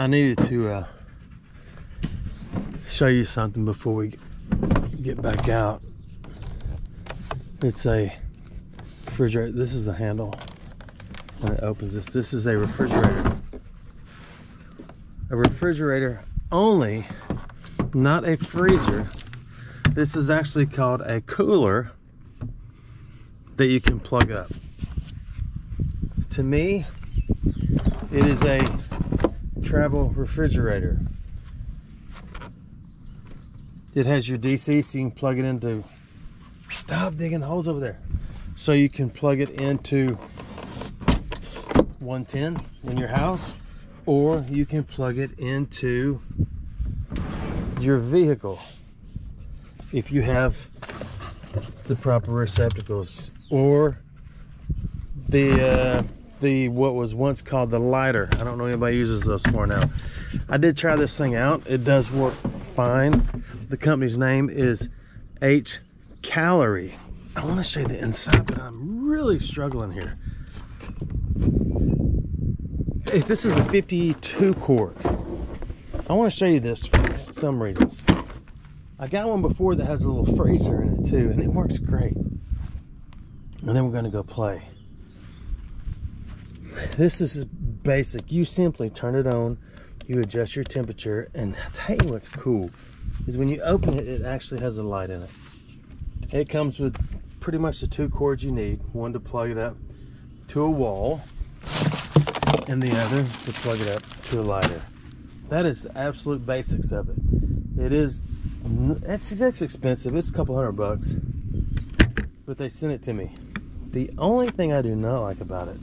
I needed to show you something before we get back out. It's a refrigerator. This is the handle when it opens this. This is a refrigerator. A refrigerator only, not a freezer. This is actually called a cooler that you can plug up. To me, it is a travel refrigerator. It has your DC, so you can plug it into, stop digging holes over there. So you can plug it into 110 in your house, or you can plug it into your vehicle if you have the proper receptacles, or the what was once called the lighter. I don't know anybody uses those for now. I did try this thing out. It does work fine. The company's name is Hcalory. I want to show you the inside, but I'm really struggling here. Hey, this is a 52 quart. I want to show you this for some reasons. I got one before that has a little freezer in it too, and it works great. And then we're going to go play. This is basic. You simply turn it on, you adjust your temperature, and I'll tell you what's cool is when you open it, it actually has a light in it. It comes with pretty much the 2 cords you need. One to plug it up to a wall, and the other to plug it up to a lighter. That is the absolute basics of it. It's expensive. It's a couple $100, but they sent it to me. The only thing I do not like about it,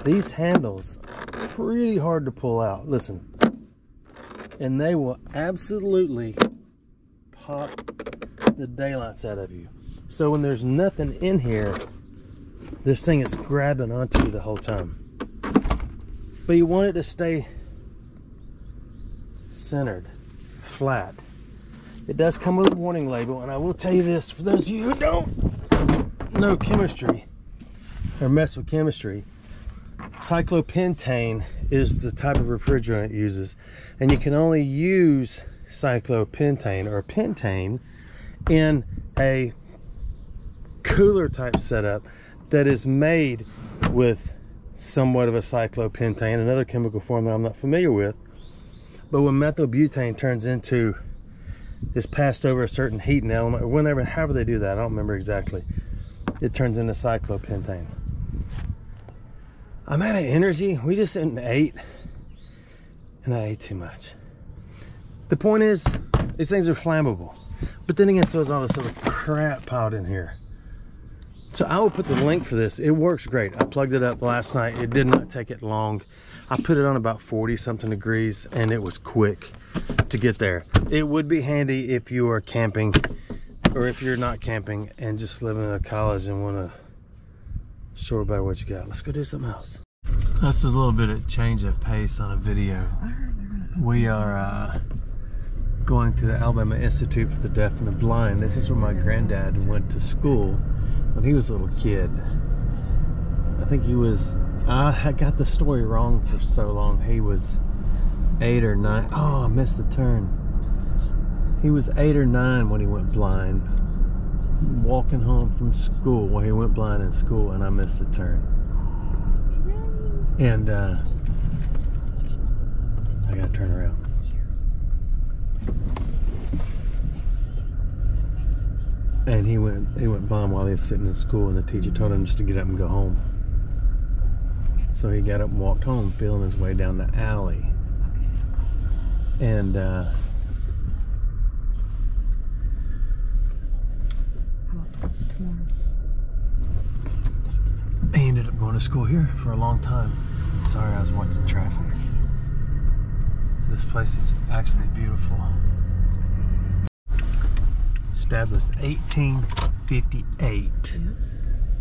these handles are pretty hard to pull out. Listen, and they will absolutely pop the daylights out of you. So when there's nothing in here, this thing is grabbing onto you the whole time. But you want it to stay centered, flat. It does come with a warning label, and I will tell you this, for those of you who don't know chemistry or mess with chemistry, cyclopentane is the type of refrigerant it uses, and you can only use cyclopentane or pentane in a cooler type setup that is made with somewhat of a cyclopentane, another chemical form that I'm not familiar with. But when methylbutane turns into, is passed over a certain heating element, or whenever, however they do that, I don't remember exactly, it turns into cyclopentane. I'm out of energy. We just ate, and I ate too much. The point is, these things are flammable, but then again, so is all this other crap piled in here. So I will put the link for this. It works great. I plugged it up last night. It did not take it long. I put it on about 40 something degrees, and it was quick to get there. It would be handy if you are camping, or if you're not camping and just living in a college and want to sort by what you got. Let's go do something else. That's a little bit of change of pace on a video. We are going to the Alabama Institute for the Deaf and the Blind. This is where my granddad went to school when he was a little kid. I think he was, I got the story wrong for so long. He was 8 or 9. Oh, I missed the turn. He was 8 or 9 when he went blind. Walking home from school when he went blind in school, and I missed the turn. And I gotta turn around. And he went blind while he was sitting in school, and the teacher told him just to get up and go home. So he got up and walked home, feeling his way down the alley. And he ended up going to school here for a long time. Sorry, I was watching traffic. This place is actually beautiful. Established 1858.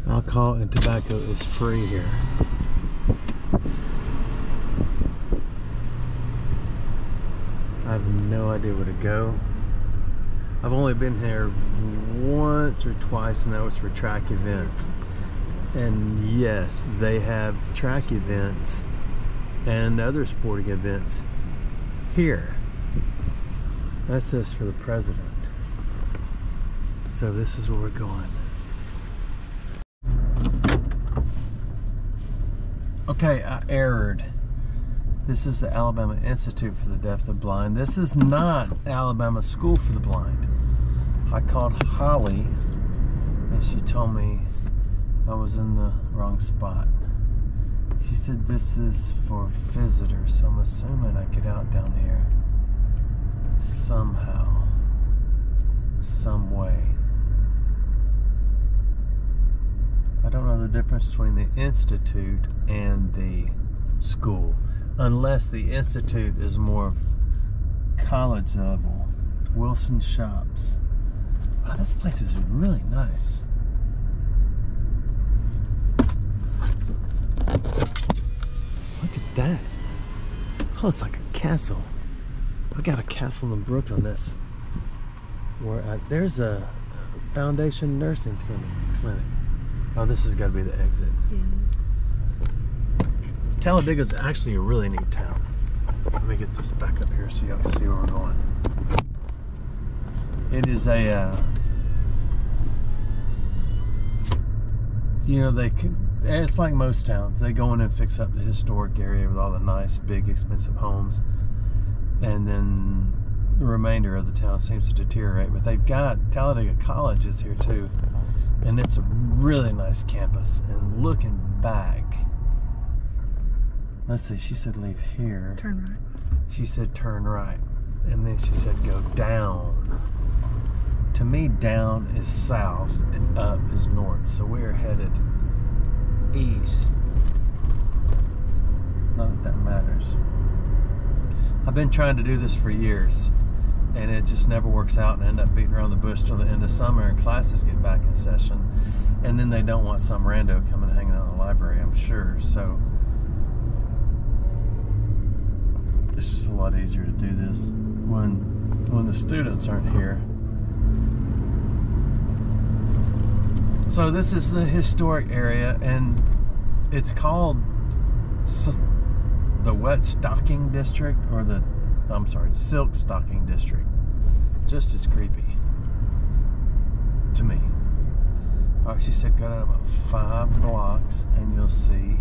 Alcohol and tobacco is free here. I have no idea where to go. I've only been here once or twice, and that was for track events. And yes, they have track events and other sporting events here. That's just for the president. So this is where we're going. Okay, I erred. This is the Alabama Institute for the Deaf and Blind. This is not Alabama School for the Blind. I called Holly and she told me I was in the wrong spot. She said this is for visitors, so I'm assuming I get out down here somehow, some way. I don't know the difference between the institute and the school, unless the institute is more of college level. Wilson Shops. Wow, this place is really nice. Look at that. Oh, it's like a castle. I got a castle in Brooklyn. That's where there's a Foundation Nursing Clinic. Oh, this has got to be the exit. Yeah. Talladega is actually a really neat town. Let me get this back up here so y'all can see where we're going. It is a, you know, it's like most towns. They go in and fix up the historic area with all the nice, big, expensive homes. And then the remainder of the town seems to deteriorate. But they've got Talladega College is here too. And it's a really nice campus. And looking back, let's see, she said leave here. Turn right. She said turn right. And then she said go down. To me, down is south and up is north. So we're headed east. Not that that matters. I've been trying to do this for years, and it just never works out, and I end up beating around the bush till the end of summer and classes get back in session, and then they don't want some rando coming and hanging out in the library, I'm sure. So it's just a lot easier to do this when the students aren't here. So this is the historic area, and it's called the Wet Stocking District, or the, I'm sorry, Silk Stocking District. Just as creepy to me. All right, she said go down about 5 blocks and you'll see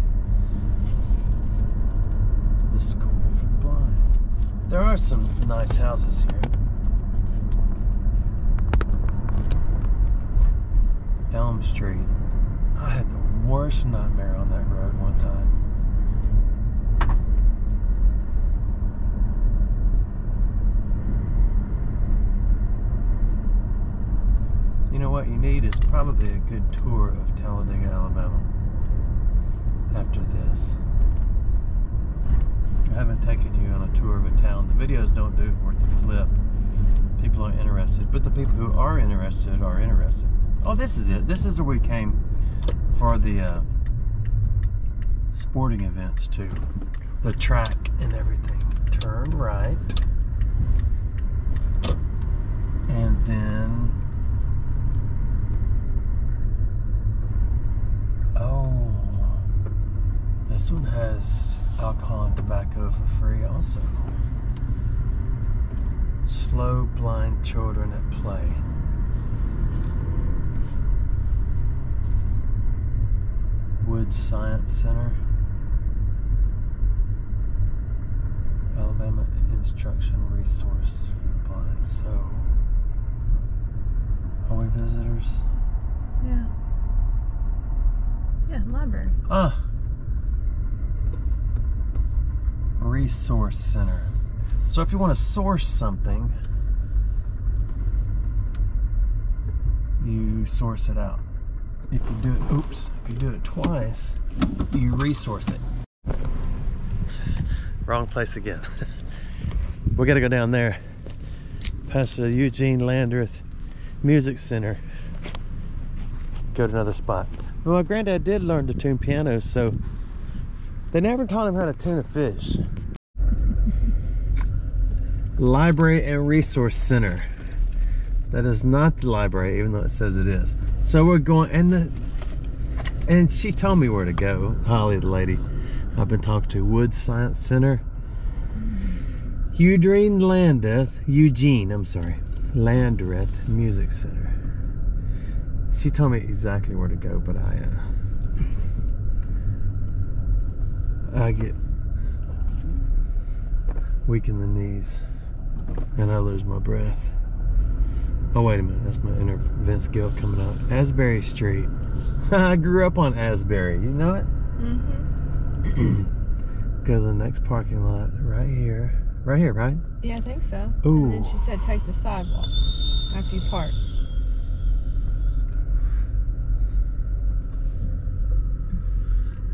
the School for the Blind. There are some nice houses here. Elm Street. I had the worst nightmare on that road one time. You know what you need is probably a good tour of Talladega, Alabama after this. I haven't taken you on a tour of a town. The videos don't do it worth the flip. People aren't interested, but the people who are interested are interested. Oh, this is it. This is where we came for the sporting events too. The track and everything. Turn right. And then, oh, this one has alcohol and tobacco for free also. Slow blind children at play. Woods Science Center. Alabama Instruction Resource for the Blind. So, are we visitors? Yeah. Yeah, library. Ah. Resource Center. So if you want to source something, you source it out. If you do it, oops, if you do it twice, you resource it. Wrong place again. We gotta go down there, past the Eugene Landreth Music Center, go to another spot. Well, my granddad did learn to tune pianos, so they never taught him how to tune a fish. Library and Resource Center. That is not the library, even though it says it is. So we're going, and she told me where to go, Holly, the lady. I've been talking to Woods Science Center. Eugene Landreth Music Center. She told me exactly where to go, but I get weak in the knees and I lose my breath. Oh, wait a minute, that's my inner Vince Gill coming out. Asbury Street. I grew up on Asbury, you know it? Mm-hmm. Go to the next parking lot right here. Right here, right? Yeah, I think so. Ooh. And then she said take the sidewalk after you park.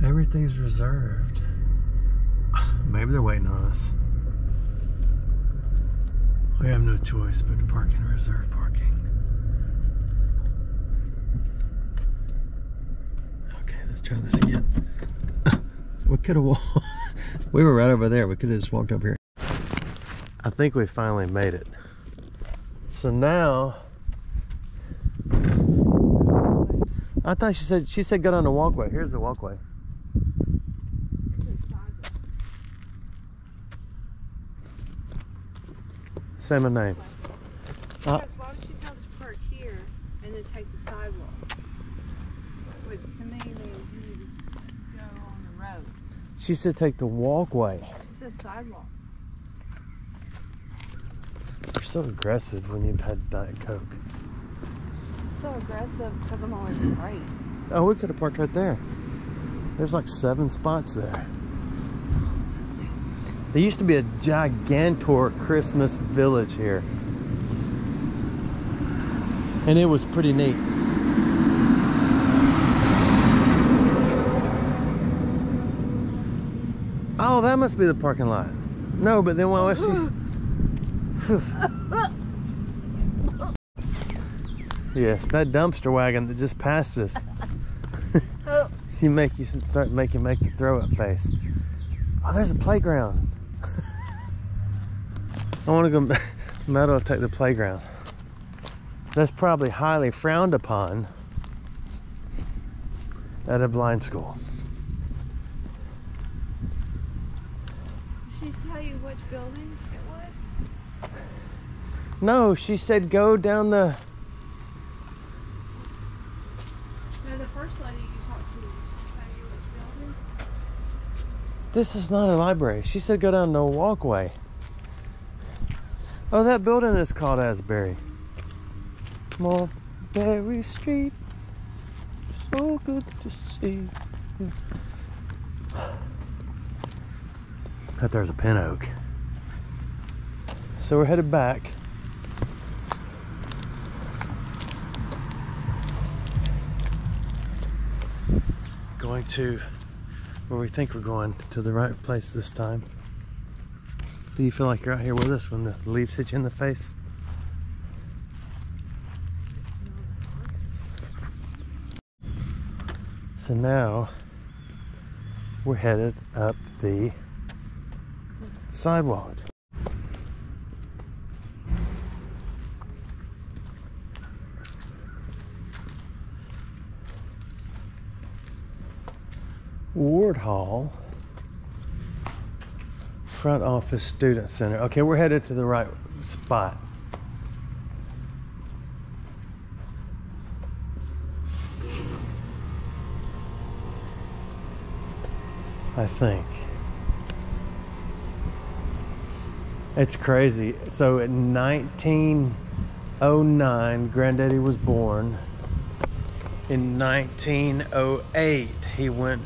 Everything's reserved. Maybe they're waiting on us. We have no choice but to park in reserve parking. Okay, let's try this again. We could have we were right over there. We could have just walked up here. I think we finally made it. So now, I thought she said go down the walkway. Here's the walkway. Say my name. Because why would she tell us to park here and then take the sidewalk? Which to me means you need to go on the road. She said take the walkway. She said sidewalk. You're so aggressive when you've had Diet Coke. It's so aggressive because I'm always right. Oh, we could have parked right there. There's like 7 spots there. There used to be a gigantor Christmas village here. And it was pretty neat. Oh, that must be the parking lot. No, but then while she's... Yes, that dumpster wagon that just passed us. You start making a throw up face. Oh, there's a playground. I want to go. Matt will take the playground. That's probably highly frowned upon at a blind school. Did she tell you which building it was? No, she said go down the... No, the first lady you talked to, did she tell you which building? This is not a library. She said go down the walkway. Oh, that building is called Asbury. Mulberry Street. So good to see you. Thought there was a pin oak. So we're headed back. Going to where we think we're going, to the right place this time. Do you feel like you're out here with us when the leaves hit you in the face? So now we're headed up the sidewalk. Ward Hall, front office student center. Okay, we're headed to the right spot. I think. It's crazy. So in 1909, Granddaddy was born. In 1908, he went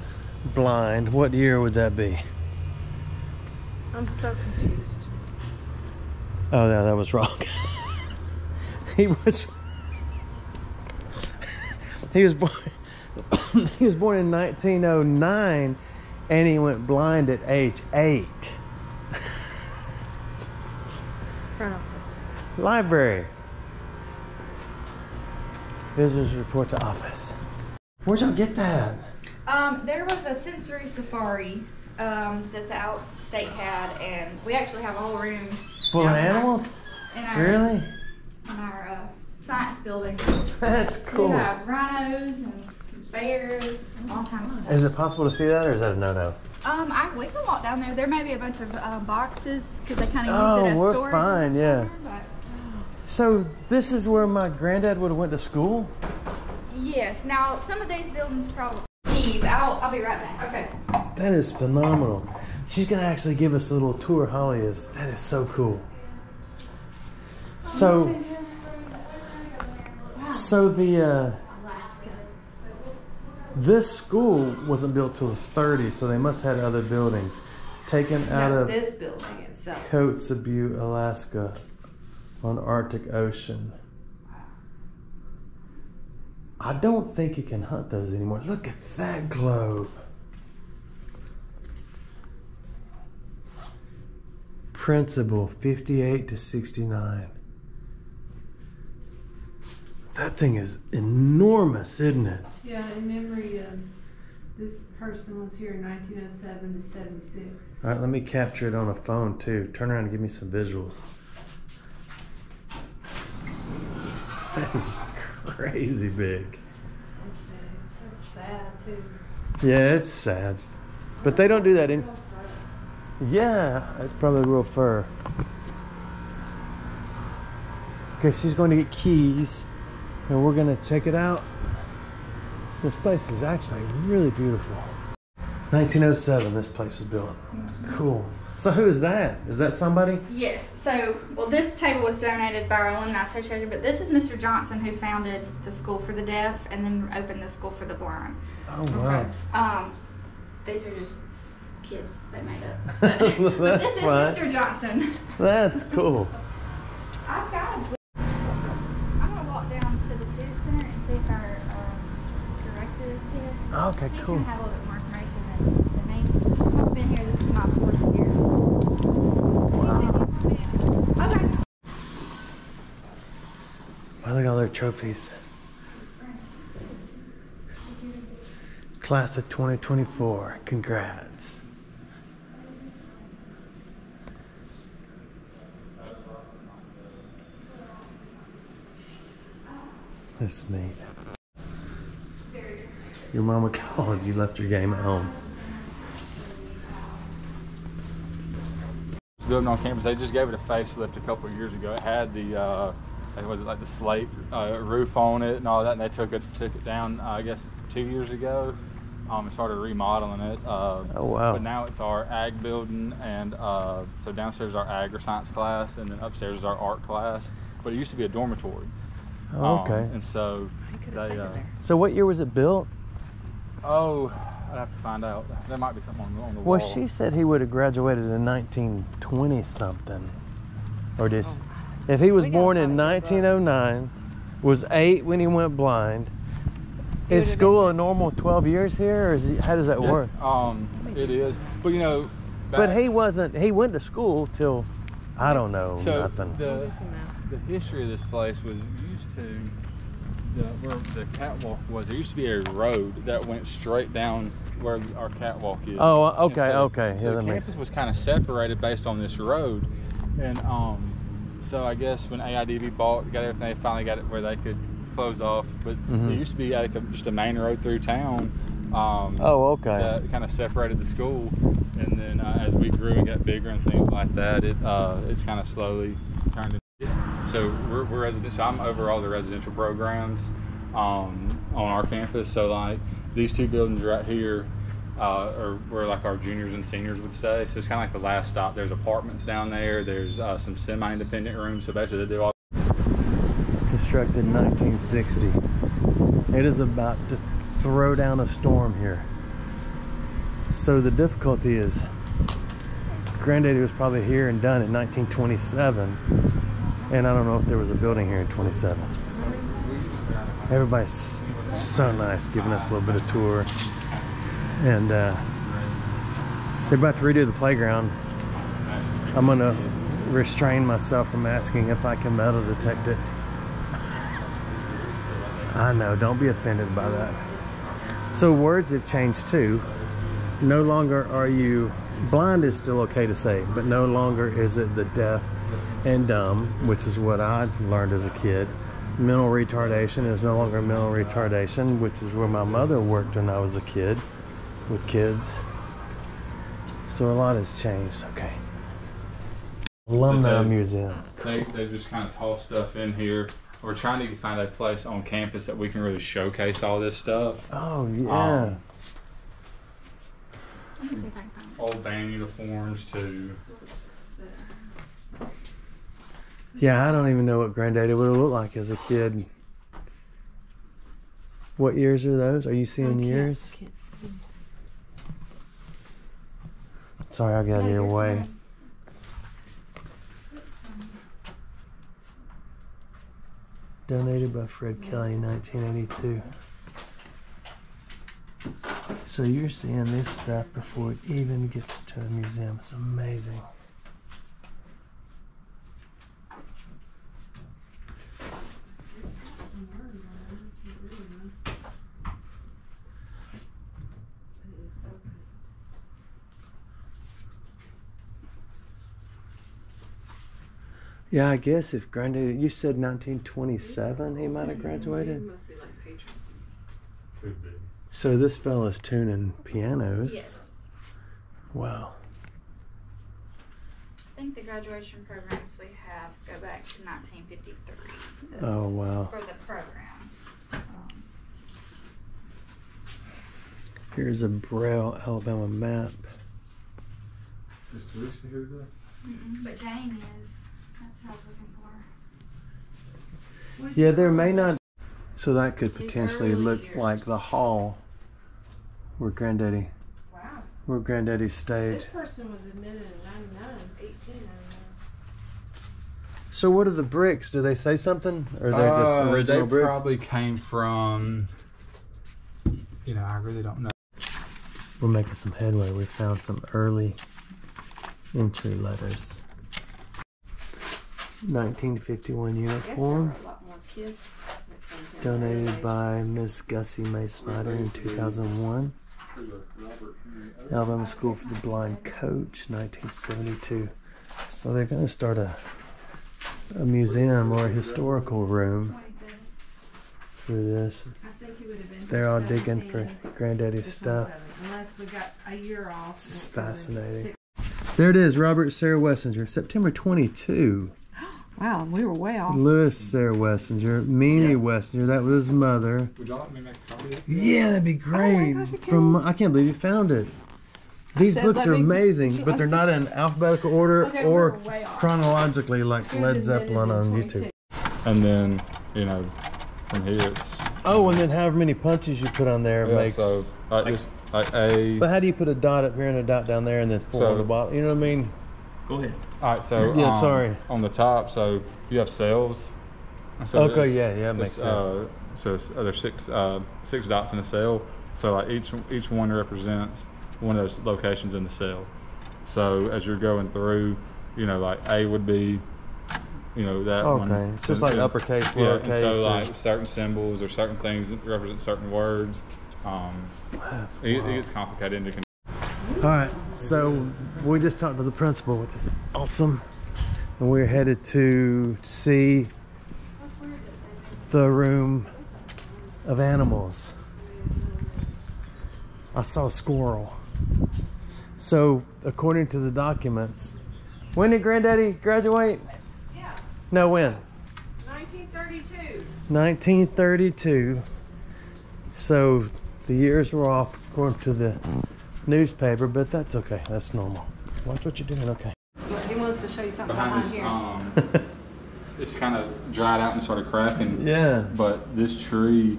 blind. What year would that be? I'm so confused. Oh, yeah, that was wrong. He was born he was born in 1909 and he went blind at age 8. Front office. Library. Visitors report to office. Where'd y'all get that? There was a sensory safari that the outstate had, and we actually have a whole room Full of animals? Really? In our science building. That's cool. We have rhinos and bears and all kinds of stuff. Is it possible to see that, or is that a no-no? We can walk down there. There may be a bunch of boxes because they kind of use it as we're storage. fine, yeah. Summer, So this is where my granddad would have went to school? yes. Now some of these buildings probably. Keys. I'll be right back. Okay. That is phenomenal. She's gonna actually give us a little tour. Holly is. That is so cool. So the this school wasn't built till the 30s, so they must have had other buildings taken out of this building itself. Kotzebue, Alaska, on Arctic Ocean. I don't think you can hunt those anymore. Look at that globe. Principal 58 to 69. That thing is enormous, isn't it? Yeah, in memory of this person was here in 1907 to 76. All right, let me capture it on a phone too. Turn around and give me some visuals. That is crazy big. That's big. That's sad too. Yeah, it's sad. But they don't do that in... Yeah, it's probably real fur. Okay, she's going to get keys and we're going to check it out. This place is actually really beautiful. 1907 this place was built. Cool. So who is that? Is that somebody? Yes. So, well, this table was donated by our alumni association, but this is Mr. Johnson who founded the school for the deaf and then opened the school for the blind. Oh, wow. These are just kids they made up. But, but this is fine. Mr. Johnson. That's cool. I've got him. I'm gonna walk down to the student center and see if our director is here. Okay, He's cool. gonna have a little bit more information than me. I've been here. This is my 4th year. Okay. Wow, look at all their trophies. Class of 2024. Congrats. That's neat. Your mama called. You left your game at home. Building on campus, they just gave it a facelift a couple of years ago. It had the was it like the slate roof on it and all that, and they took it down I guess 2 years ago and started remodeling it. Oh wow. But now it's our ag building, and so downstairs is our agri-science class, and then upstairs is our art class. But it used to be a dormitory. Oh, okay. And so they So what year was it built? oh, I'd have to find out. There might be something on the Well, wall. she said he would have graduated in 1920 something. Or just, if he was born in 1909, was 8 when he went blind. Is school a normal 12 years here, or is he, how does that work? It is. But you know, But he wasn't, he went to school till, I don't know, so nothing. the history of this place was used to, where the catwalk was, there used to be a road that went straight down where our catwalk is. Oh, okay, And so, okay. So Yeah, the that makes campus was kind of separated based on this road. And so I guess when AIDB got everything, they finally got it where they could close off. But it used to be like just a main road through town. Oh, okay. That kind of separated the school. And then as we grew and got bigger and things like that, it's kind of slowly turned into. So we're residents. So I'm over all the residential programs on our campus. So like these two buildings right here are where like our juniors and seniors would stay. So it's kind of like the last stop. There's apartments down there. There's some semi-independent rooms. So basically they do all. Constructed in 1960. It is about to throw down a storm here. So the difficulty is, Granddaddy was probably here and done in 1927. And I don't know if there was a building here in 27. Everybody's so nice, giving us a little bit of tour. And they're about to redo the playground. I'm gonna restrain myself from asking if I can metal detect it. I know, don't be offended by that. So words have changed too. No longer are you, blind is still okay to say, but no longer is it the deaf and dumb, which is what I learned as a kid. Mental retardation is no longer mental retardation, which is where my mother worked when I was a kid with kids. So a lot has changed. Okay. Alumni Museum. They just kind of toss stuff in here. We're trying to find a place on campus that we can really showcase all this stuff. Oh yeah. Let me see if I can find it. Old band uniforms too. Yeah, I don't even know what Granddaddy would have looked like as a kid. What years are those? Are you seeing years? Can't see. Sorry, I got in your way. Donated by Fred Kelly in 1982. So you're seeing this stuff before it even gets to a museum. It's amazing. Yeah, I guess if Granddaddy, you said 1927 he might have graduated. Must be like patrons. Could be. So this fella's tuning pianos. Yes. Wow. I think the graduation programs we have go back to 1953 Oh wow. for the program. Here's a Braille Alabama map. Is Teresa here today? But Jane is. That's what I was looking for. Yeah, there may not. So that could potentially early look years. like the hall where Granddaddy stayed. This person was admitted in 1899. So what are the bricks? Do they say something, or they're just original they bricks? probably came from. You know, I really don't know. We're making some headway. We found some early entry letters. 1951 uniform. A lot more kids. Donated by Miss Gussie Mae Snyder in 2001. Alabama School for the Blind Coach, 1972. So they're going to start a museum or a historical room for this. I think he would have been. They're all digging for Granddaddy's stuff. Unless we got a year off. This is fascinating. There it is, Robert Sarah Wessinger, September 22. Wow, we were way off. Lewis Sarah Wessinger, Meanie Wessinger, that was his mother. Would y'all let me make a copy? Yeah, that'd be great. gosh, I I can't believe you found it. These said, books let are me- amazing, but they're not in alphabetical order Okay, or we're way off. chronologically like It was Led invented Zeppelin in on 22. YouTube. And then, you know, from here it's. Oh, and then however many punches you put on there Yeah, makes. so just like A. But how do you put a dot up here and a dot down there and then four So- on the bottom? You know what I mean? Go ahead. All right, so Yeah, sorry. on the top, so you have cells. So Okay, it's- yeah, makes sense. So there's six dots in a cell. So like each one represents one of those locations in the cell. So as you're going through, you know, like A would be, you know, that one. Okay, it's just like uppercase, Yeah, and lowercase. so or- like certain symbols or certain things that represent certain words. That's It wild. gets complicated into. All right, so we just talked to the principal, which is awesome, and we're headed to see the room of animals. I saw a squirrel. So, according to the documents, when did Granddaddy graduate? Yeah, No, when? 1932. 1932. So, the years were off according to the newspaper, but that's okay. That's normal. Watch what you're doing. Okay. He wants to show you something Behind behind this, here. it's kind of dried out and started cracking. Yeah. But this tree,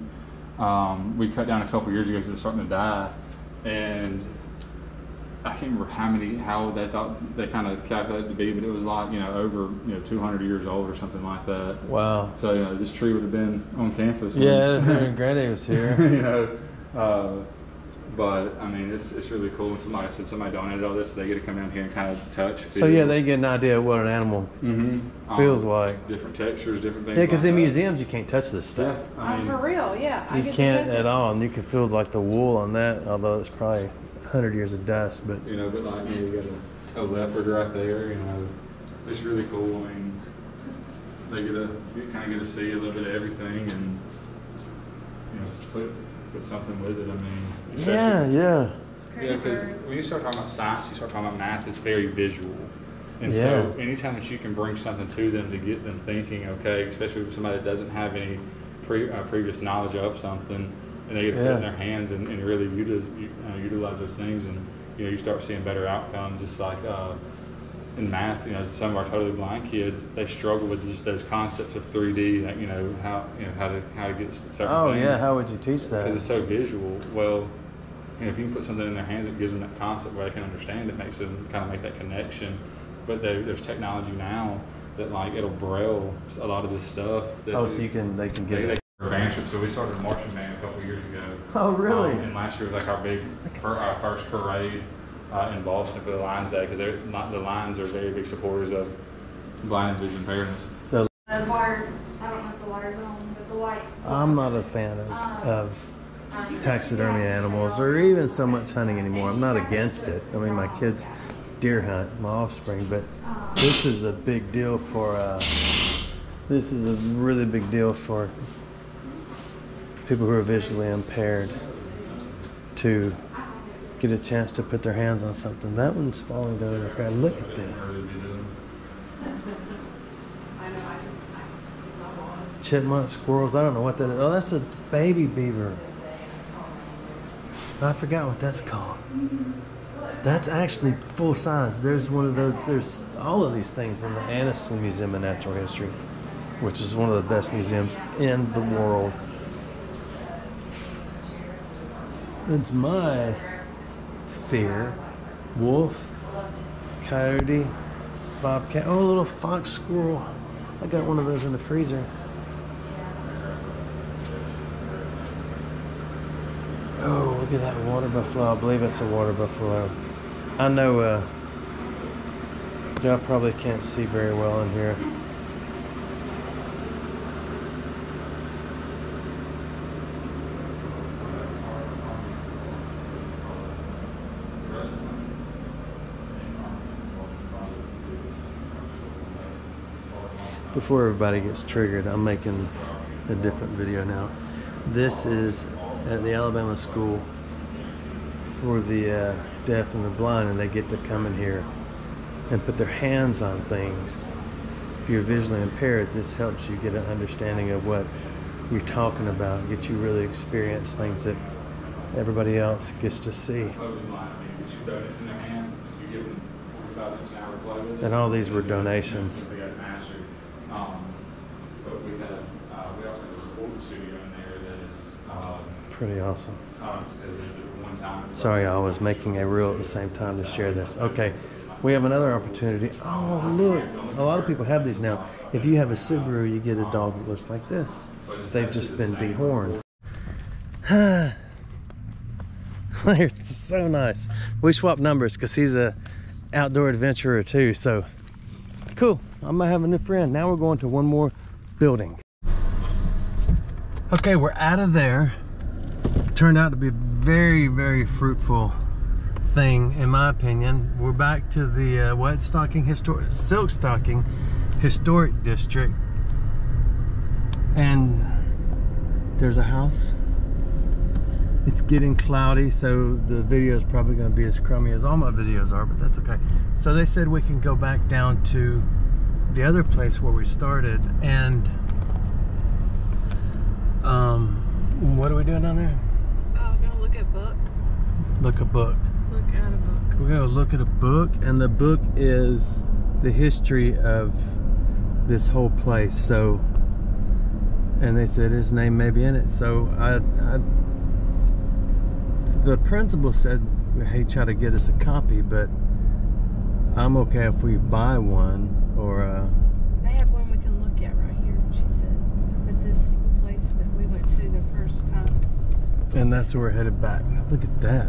we cut down a couple years ago because it was starting to die, and I can't remember how they thought they kind of calculated it to be, but it was like over 200 years old or something like that. Wow. So this tree would have been on campus. Yeah, when Granddaddy was here. But I mean, it's really cool. And somebody said somebody donated all this, so they get to come down here and kind of touch. So yeah, they get an idea of what an animal feels like. Different textures, different things. Yeah, because like in that. museums you can't touch this stuff. Yeah, I mean, For real, yeah. I You get to can't touch at it. all, and you can feel like the wool on that, although it's probably 100 years of dust. But but like you got a leopard right there. It's really cool. I mean, you kind of get to see a little bit of everything, and put something with it. I mean, yeah. Yeah, because when you start talking about science, you start talking about math, it's very visual. And Yeah. so anytime that you can bring something to them to get them thinking, okay, especially with somebody that doesn't have any previous knowledge of something, and they get to put it in their hands and really utilize those things, and you start seeing better outcomes. It's like in math, some of our totally blind kids, they struggle with just those concepts of 3D, like, how to get certain things. Oh yeah, how would you teach that? Because it's so visual. Well, if you can put something in their hands that gives them that concept where they can understand it, makes them kind of make that connection. But there's technology now that like it'll braille a lot of this stuff. That So they can get it. So we started marching band a couple of years ago. Oh really? And last year was like our first parade in Boston for the Lions Day, because the Lions are very big supporters of blind and vision parents. The water, I don't know if the water's on, but the white. I'm not a fan of taxidermy animals or even so much hunting anymore. I'm not against it. I mean, my kids deer hunt, my offspring, but this is a big deal for this is a really big deal for people who are visually impaired to get a chance to put their hands on something. That one's falling down the ground. Look at this. Chipmunk, squirrels, I don't know what that is. Oh, that's a baby beaver. I forgot what that's called. That's actually full size. There's one of those, there's all of these things in the Anniston Museum of Natural History, which is one of the best museums in the world. It's my fear. Wolf, coyote, bobcat, oh, a little fox squirrel. I got one of those in the freezer. Oh, look at that water buffalo. I believe that's a water buffalo. I know y'all probably can't see very well in here. Before everybody gets triggered, I'm making a different video now. This is at the Alabama School for the deaf and the blind, and they get to come in here and put their hands on things. If you're visually impaired, this helps you get an understanding of what you're talking about, get you really experience things that everybody else gets to see. And all these were donations. Pretty awesome. Sorry, I was making a reel at the same time to share this. Okay, we have another opportunity. Oh, look. A lot of people have these now. If you have a Subaru, you get a dog that looks like this. They've just been dehorned. They're so nice. We swapped numbers because he's a outdoor adventurer too. So, cool. I'm gonna have a new friend. Now we're going to one more building. Okay, we're out of there. Turned out to be a very, very fruitful thing, in my opinion. We're back to the silk stocking historic district, and there's a house. It's getting cloudy, so the video is probably going to be as crummy as all my videos are, but that's okay. So they said we can go back down to the other place where we started, and what are we doing down there? Look at book. Look a book. Look at a book. We're gonna look at a book, and the book is the history of this whole place. So, and they said his name may be in it. So the principal said he tried to get us a copy, but I'm okay if we buy one or. They have one we can look at right here. She said at this place that we went to the first time. And that's where we're headed back. Look at that.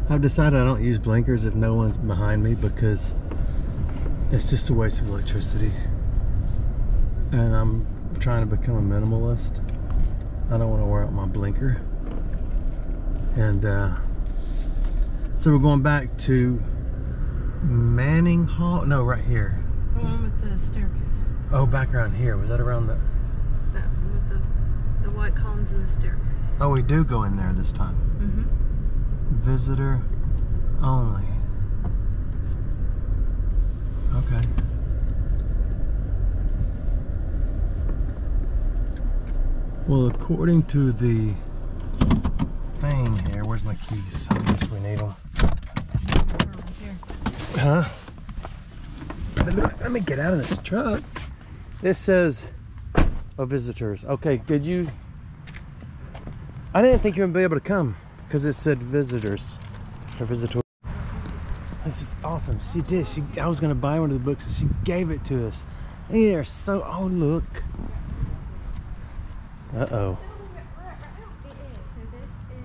I've decided I don't use blinkers if no one's behind me because it's just a waste of electricity. And I'm trying to become a minimalist. I don't want to wear out my blinker. And so we're going back to Manning Hall. No, right here. The one with the staircase. Oh, back around here. Was that around the... That one with the white columns and the staircase. Oh, we do go in there this time. Mm-hmm. Visitor only. Okay. Well, according to the thing here, where's my keys? I guess we need them. Right here. Huh? Let me get out of this truck. This says, oh, visitors. Okay, did you? I didn't think you would be able to come because it said visitors or visitors. This is awesome. She did. I was going to buy one of the books and she gave it to us. They are so, oh, look. Uh-oh. So this is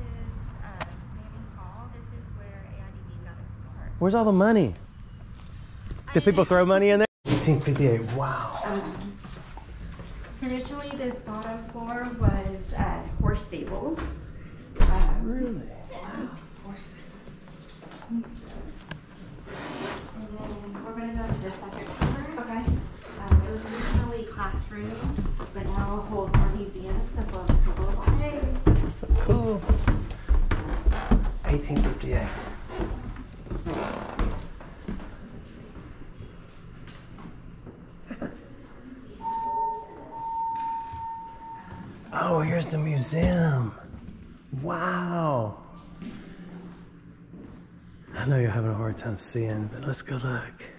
Manning Hall. This is where AIDB got its start. Where's all the money? Did people throw money in there? 1858. Wow. So originally this bottom floor was horse stables. Really? Wow. Horse stables. And then we're going to go to the second floor. Okay. It was originally classrooms, but now holds our museums as well as a couple of offices. This is so cool. 1858. Oh, here's the museum. Wow. I know you're having a hard time seeing, but let's go look.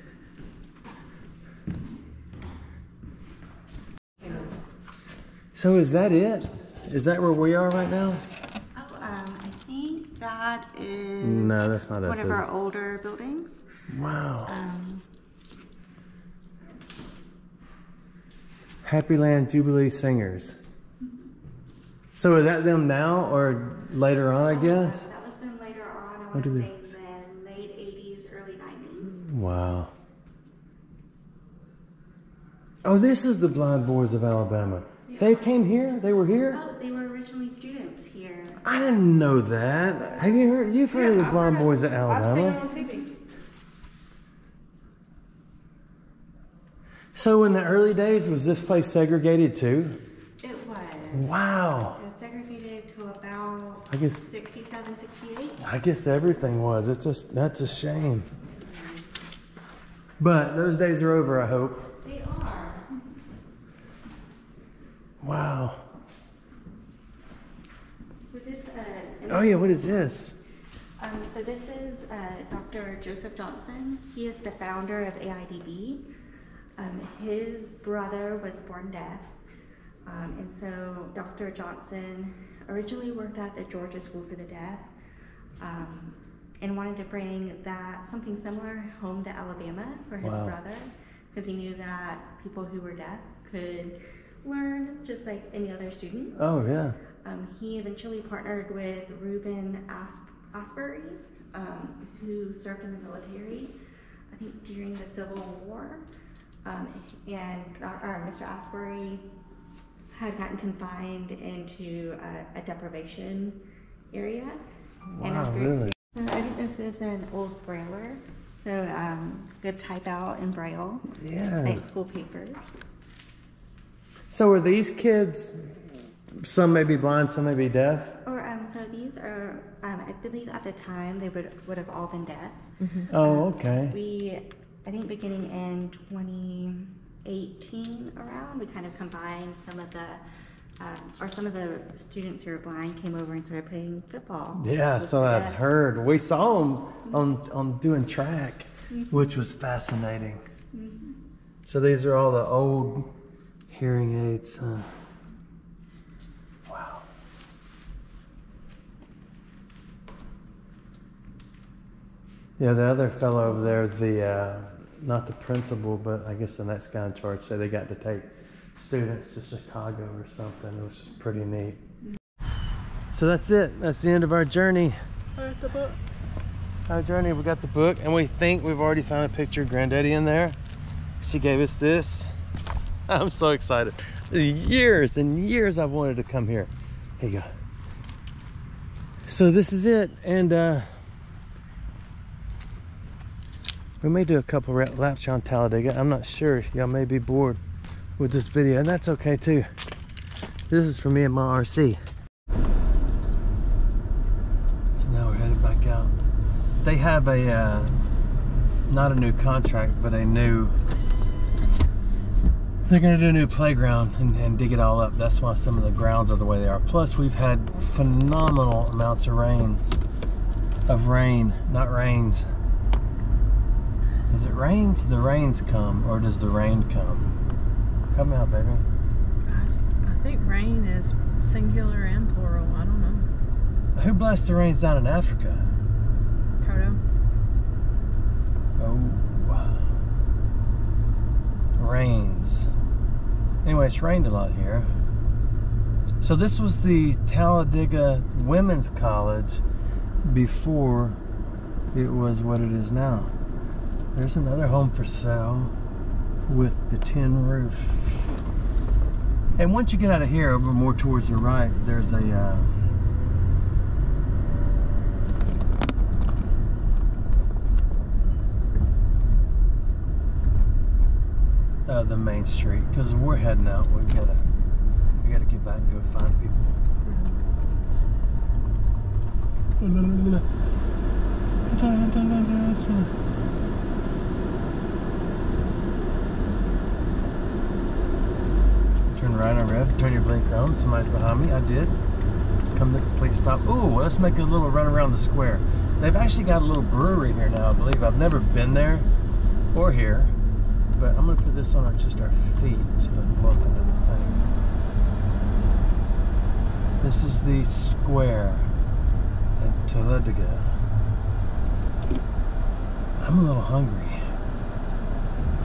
So is that it? Is that where we are right now? Oh, I think that is No, that's not us, one of is our it? older buildings. Wow. Happy Land Jubilee Singers. So is that them now or later on, I guess? That was them later on. I What want do to we- say the late 80s, early 90s. Wow. Oh, this is the Blind Boys of Alabama. They came here? They were here? Oh, they were originally students here. I didn't know that. Have you heard? You've heard of the Blind Boys of I've seen them Alabama? on TV. So in the early days, was this place segregated too? It was. Wow. It was segregated to about I guess 67, 68. I guess everything was. It's just, that's a shame. But those days are over, I hope. They are. Wow. With this, Oh yeah, what is this? So this is Dr. Joseph Johnson. He is the founder of AIDB. His brother was born deaf. And so Dr. Johnson originally worked at the Georgia School for the Deaf and wanted to bring that, something similar, home to Alabama for his Wow. brother, because he knew that people who were deaf could learn just like any other student. Oh yeah. He eventually partnered with Reuben Asbury, who served in the military, I think during the Civil War. And Mr. Asbury had gotten confined into a deprivation area. And Wow, after really? So I think this is an old brailer, so good type out in braille, Yeah. like school papers. So are these kids, some may be blind, some may be deaf? Or so these are, I believe at the time they would have all been deaf. Oh, okay. I think beginning in 2018 around, we kind of combined some of the students who are blind came over and started playing football. Yeah, with so the I've deaf. heard. We saw them on doing track, which was fascinating. So these are all the old hearing aids. Wow. Yeah, the other fellow over there, not the principal, but I guess the next guy in charge, said they got to take students to Chicago or something. It was just pretty neat. So that's it. That's the end of our journey. The book. Our journey, we got the book, and we think we've already found a picture of Granddaddy in there. She gave us this. I'm so excited. Years and years I've wanted to come here. Here you go. So this is it, and We may do a couple laps around Talladega. I'm not sure. Y'all may be bored with this video, and that's okay too. This is for me and my RC. So now we're headed back out. They have a, not a new contract, but a new, they're gonna do a new playground and dig it all up. That's why some of the grounds are the way they are. Plus we've had phenomenal amounts of rain, not rains. Is it rains? The rains come, or does the rain come? Help me out, baby. I think rain is singular and plural. I don't know. Who blessed the rains down in Africa? Toto. Oh. Rains. Anyway, it's rained a lot here. So this was the Talladega Women's College before it was what it is now. There's another home for sale with the tin roof. And once you get out of here, over more towards the right, there's a the main street, because we're heading out. We gotta get back and go find people. Turn right on red. Turn your blinker on. Somebody's behind me. I did. Come to complete stop. Ooh, let's make a little run around the square. They've actually got a little brewery here now, I believe. I've never been there or here, but I'm gonna put this on just our feet so it doesn't blow up into the thing. This is the square at Talladega. I'm a little hungry.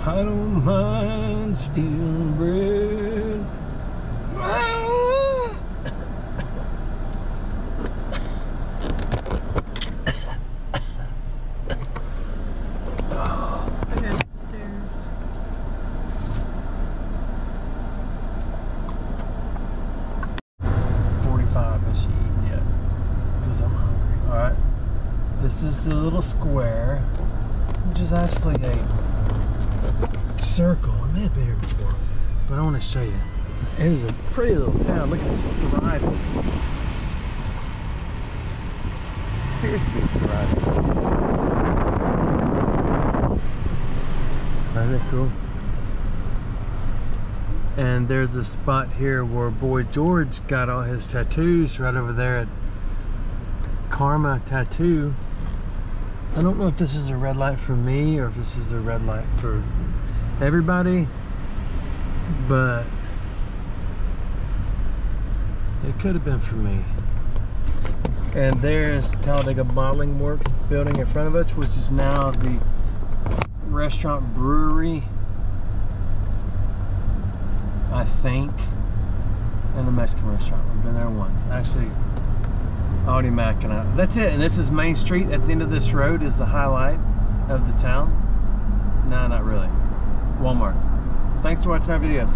I don't mind stealing bread. Downstairs. Has she eaten yet? Because I'm hungry. Alright. This is the little square, which is actually a circle. I may have been here before, but I want to show you. It is a pretty little town. Look at this thriving. Appears to be thriving. Isn't it cool? And there's a spot here where Boy George got all his tattoos, right over there at Karma Tattoo. I don't know if this is a red light for me or if this is a red light for everybody, but it could have been for me. And there's Talladega Bottling Works building in front of us, which is now the restaurant brewery, I think, and a Mexican restaurant. We've been there once. Actually, Audi Mac and I. That's it. And this is Main Street. At the end of this road is the highlight of the town. No, not really. Walmart. Thanks for watching our videos.